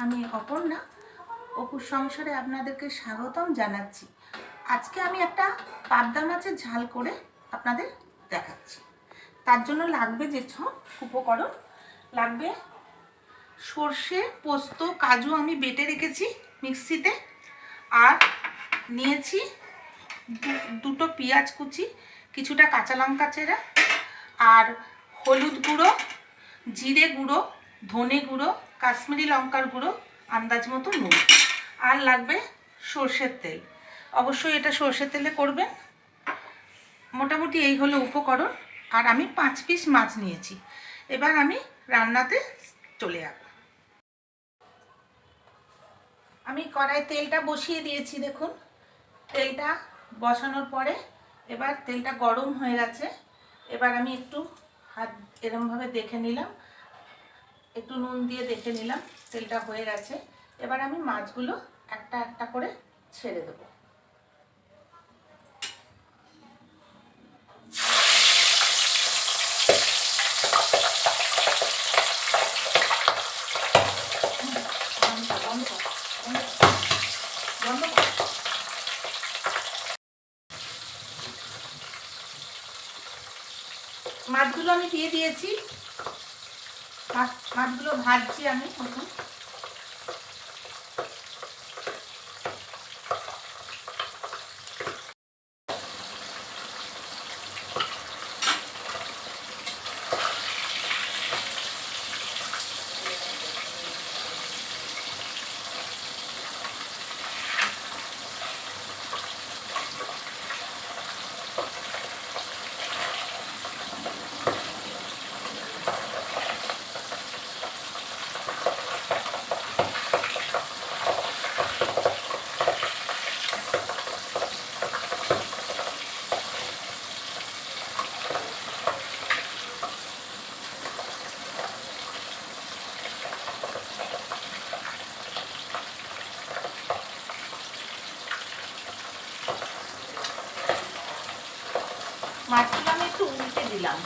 আমি অপর্ণা, অপুর সংসারে আপনাদেরকে স্বাগতম জানাচ্ছি। আজকে আমি একটা পাবদা মাছের ঝাল করে আপনাদের দেখাচ্ছি। তার জন্য লাগবে যে সব উপকরণ লাগবে: সর্ষে, পোস্ত, কাজু আমি বেটে রেখেছি মিক্সিতে, আর নিয়েছি দুটো পেঁয়াজ কুচি, কিছুটা কাঁচা লঙ্কা চেরা, আর হলুদ গুঁড়ো, জিরে গুঁড়ো, ধনে গুঁড়ো, কাশ্মীরি লঙ্কার গুঁড়ো, আন্দাজ মতো নুন, আর লাগবে সর্ষের তেল। অবশ্যই এটা সর্ষের তেলে করবেন। মোটামুটি এই হলো উপকরণ। আর আমি 5 পিস মাছ নিয়েছি। এবার আমি রান্নাতে চলে যাব। আমি কড়াই তেলটা বসিয়ে দিয়েছি। দেখুন, তেলটা বসানোর পরে এবার তেলটা গরম হয়ে গেছে। এবার আমি একটু হাত এরমভাবে দেখে নিলাম, একটু নুন দিয়ে দেখে নিলাম তেলটা হয়ে গেছে। এবার আমি মাছগুলো একটা একটা করে ছেড়ে দেবো। মাছগুলো আমি দিয়ে দিয়েছি। মাছগুলো ভাজছি আমি এখন। মাছগুলো আমি একটু উল্টে দিলাম।